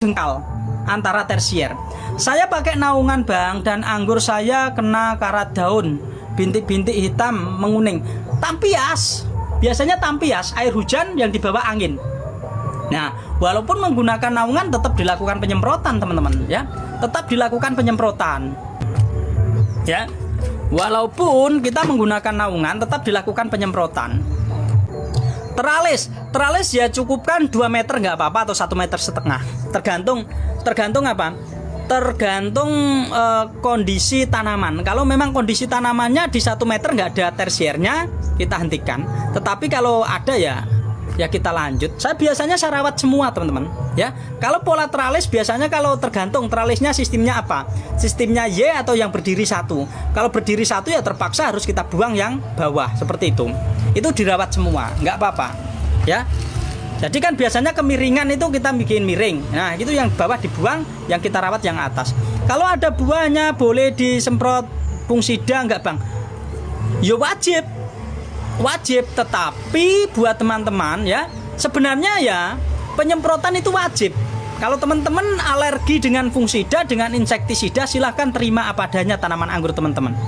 jengkal antara tersier. Saya pakai naungan bang, dan anggur saya kena karat daun, bintik-bintik hitam menguning. Tampias, biasanya tampias, air hujan yang dibawa angin. Nah, walaupun menggunakan naungan tetap dilakukan penyemprotan teman-teman ya, tetap dilakukan penyemprotan ya. Walaupun kita menggunakan naungan tetap dilakukan penyemprotan. Teralis ya cukupkan 2 meter nggak apa-apa, atau 1,5 meter. Tergantung apa? Tergantung kondisi tanaman. Kalau memang kondisi tanamannya di 1 meter nggak ada tersiernya, kita hentikan. Tetapi kalau ada ya kita lanjut. Saya biasanya rawat semua teman-teman ya. Kalau pola teralis biasanya, kalau tergantung teralisnya sistemnya apa, sistemnya Y atau yang berdiri satu. Kalau berdiri satu ya terpaksa harus kita buang yang bawah seperti itu dirawat semua, nggak apa-apa ya. Jadi kan biasanya kemiringan itu kita bikin miring, nah itu yang bawah dibuang, yang kita rawat yang atas. Kalau ada buahnya boleh disemprot fungsida nggak bang? Ya wajib, tetapi buat teman-teman ya, sebenarnya ya penyemprotan itu wajib. Kalau teman-teman alergi dengan fungsida, dengan insektisida, silahkan terima apa adanya tanaman anggur teman-teman.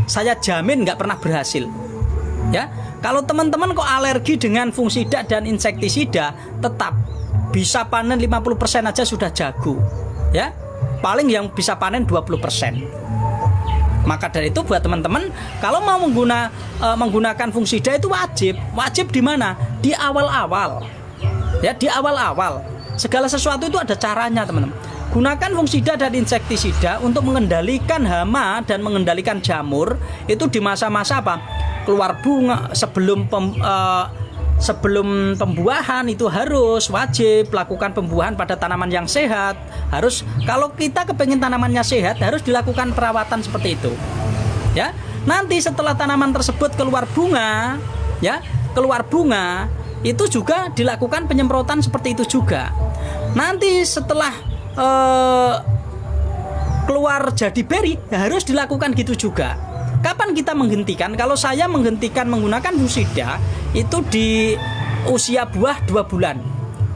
Saya jamin nggak pernah berhasil ya. Kalau teman-teman kok alergi dengan fungsida dan insektisida, tetap bisa panen 50% aja sudah jago ya. Paling yang bisa panen 20%. Maka dari itu buat teman-teman, kalau mau menggunakan fungsida itu wajib di mana? Di awal-awal. Ya, di awal-awal. Segala sesuatu itu ada caranya, teman-teman. Gunakan fungsida dan insektisida untuk mengendalikan hama dan mengendalikan jamur itu di masa-masa apa? Keluar bunga, sebelum pembuahan itu harus wajib lakukan pembuahan pada tanaman yang sehat. Harus, kalau kita kepengen tanamannya sehat, harus dilakukan perawatan seperti itu ya. Nanti setelah tanaman tersebut keluar bunga ya, itu juga dilakukan penyemprotan seperti itu juga. Nanti setelah keluar jadi beri harus dilakukan gitu juga. Kapan kita menghentikan? Kalau saya menghentikan menggunakan fungsida itu di usia buah 2 bulan.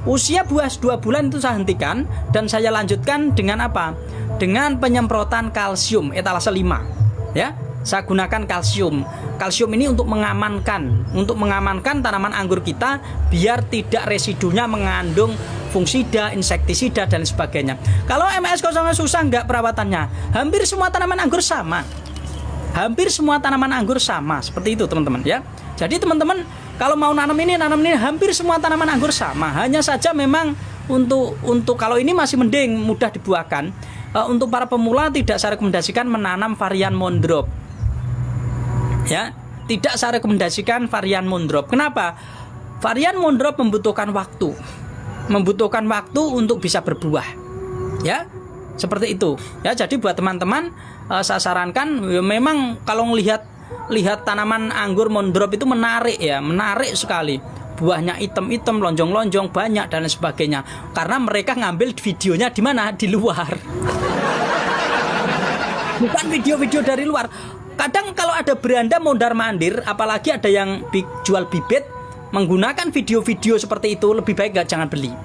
Usia buah 2 bulan itu saya hentikan, dan saya lanjutkan dengan apa? Dengan penyemprotan kalsium etalase 5 ya. Saya gunakan kalsium. Kalsium ini untuk mengamankan tanaman anggur kita biar tidak residunya mengandung fungsida, insektisida dan sebagainya. Kalau MS-01 susah nggak perawatannya? Hampir semua tanaman anggur sama. Seperti itu teman-teman ya. Jadi teman-teman kalau mau nanam ini hampir semua tanaman anggur sama. Hanya saja memang untuk kalau ini masih mending mudah dibuahkan. Untuk para pemula tidak saya rekomendasikan menanam varian Mondrop. Ya, tidak saya rekomendasikan varian Mondrop. Kenapa? Varian Mondrop membutuhkan waktu untuk bisa berbuah. Ya. Seperti itu ya. Jadi buat teman-teman saya sarankan ya, memang kalau lihat tanaman anggur Mondrop itu menarik sekali. Buahnya hitam-hitam, lonjong-lonjong, banyak dan sebagainya. Karena mereka ngambil videonya di mana? Di luar. Bukan video-video dari luar. Kadang kalau ada beranda mondar-mandir, apalagi ada yang jual bibit, menggunakan video-video seperti itu, lebih baik jangan beli.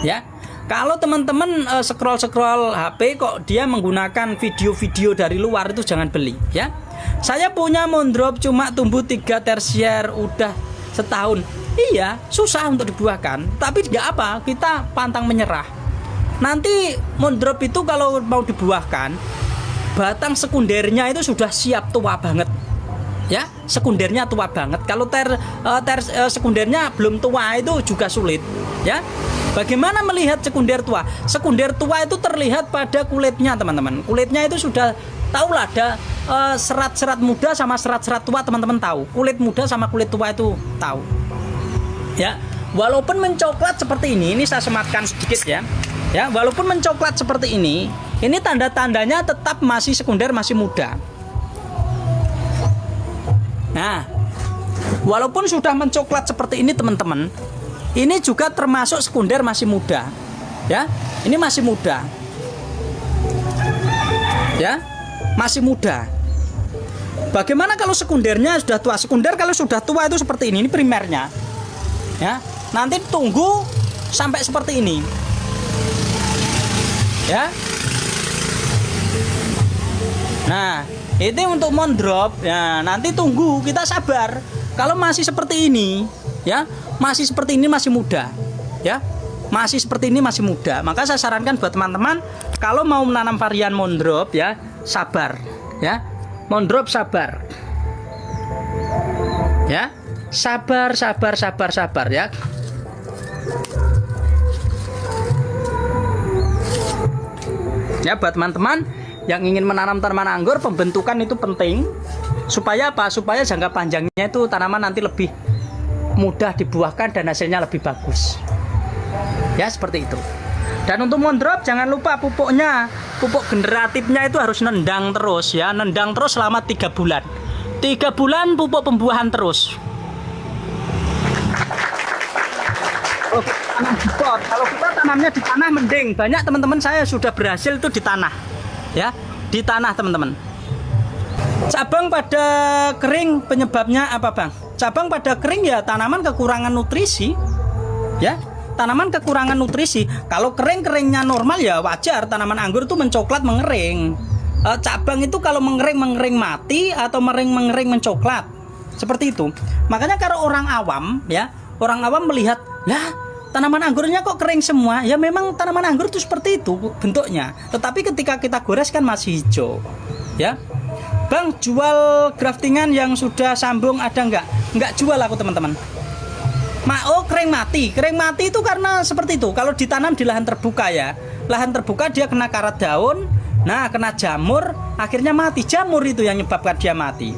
Ya. Kalau teman-teman scroll HP kok dia menggunakan video-video dari luar, itu jangan beli ya. Saya punya Mondrop cuma tumbuh 3 tersier udah setahun. Iya, susah untuk dibuahkan, tapi nggak apa, kita pantang menyerah. Nanti Mondrop itu kalau mau dibuahkan, batang sekundernya itu sudah siap tua banget. Ya, sekundernya tua banget. Kalau sekundernya belum tua itu juga sulit ya. Bagaimana melihat sekunder tua? Sekunder tua itu terlihat pada kulitnya teman-teman. Kulitnya itu sudah tahulah ada serat-serat muda sama serat-serat tua, teman-teman tahu. Kulit muda sama kulit tua itu tahu. Ya, walaupun mencoklat seperti ini saya sematkan sedikit ya. Ya, walaupun mencoklat seperti ini tanda-tandanya tetap masih sekunder, masih muda. Nah, walaupun sudah mencoklat seperti ini teman-teman, ini juga termasuk sekunder masih muda. Ya, ini masih muda. Ya, masih muda. Bagaimana kalau sekundernya sudah tua? Sekunder kalau sudah tua itu seperti ini primernya. Ya, nanti tunggu sampai seperti ini. Ya. Nah, itu untuk mondrop. Ya, nanti tunggu, kita sabar. Kalau masih seperti ini, ya, masih seperti ini masih muda, ya. Masih seperti ini masih muda. Maka saya sarankan buat teman-teman kalau mau menanam varian mondrop ya, sabar, ya. Mondrop sabar. Ya. Sabar ya. Ya, buat teman-teman yang ingin menanam tanaman anggur, pembentukan itu penting. Supaya apa? Supaya jangka panjangnya itu tanaman nanti lebih mudah dibuahkan dan hasilnya lebih bagus. Ya, seperti itu. Dan untuk mondrop jangan lupa pupuknya. Pupuk generatifnya itu harus nendang terus ya. Nendang terus selama 3 bulan. 3 bulan pupuk pembuahan terus. Kalau kita tanamnya di tanah mending. Banyak teman-teman saya sudah berhasil itu di tanah. Ya, di tanah teman-teman. Cabang pada kering penyebabnya apa, Bang? Cabang pada kering ya tanaman kekurangan nutrisi. Ya, tanaman kekurangan nutrisi. Kalau keringnya normal ya wajar tanaman anggur itu mencoklat mengering. Cabang itu kalau mengering mati atau mengering mencoklat. Seperti itu. Makanya kalau orang awam ya, orang awam melihat, "Lah, tanaman anggurnya kok kering semua?" Ya memang tanaman anggur itu seperti itu bentuknya. Tetapi ketika kita gores kan masih hijau. Ya. Bang, jual graftingan yang sudah sambung ada nggak? Nggak jual aku teman-teman. Oh, kering mati itu karena seperti itu. Kalau ditanam di lahan terbuka ya, lahan terbuka dia kena karat daun, nah kena jamur, akhirnya mati. Jamur itu yang menyebabkan dia mati.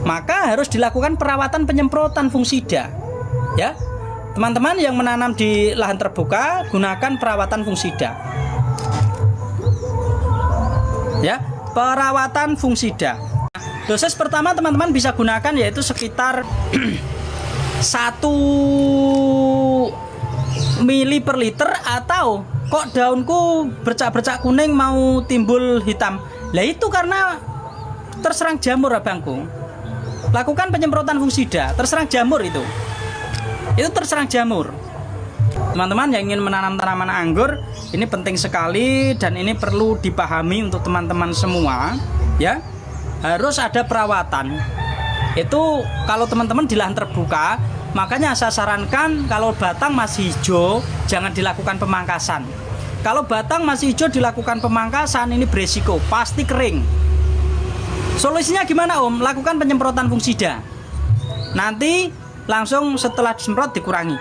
Maka harus dilakukan perawatan penyemprotan fungisida. Ya, teman-teman yang menanam di lahan terbuka gunakan perawatan fungisida. Ya, perawatan fungisida. Dosis pertama teman-teman bisa gunakan yaitu sekitar 1 mili per liter, atau kok daunku bercak-bercak kuning mau timbul hitam. Lah itu karena terserang jamur abangku. Lakukan penyemprotan fungisida, terserang jamur itu. Itu terserang jamur. Teman-teman yang ingin menanam tanaman anggur, ini penting sekali dan ini perlu dipahami untuk teman-teman semua, ya. Harus ada perawatan. Itu kalau teman-teman di lahan terbuka, makanya saya sarankan kalau batang masih hijau jangan dilakukan pemangkasan. Kalau batang masih hijau dilakukan pemangkasan ini beresiko, pasti kering. Solusinya gimana Om? Lakukan penyemprotan fungisida. Nanti langsung setelah disemprot dikurangi.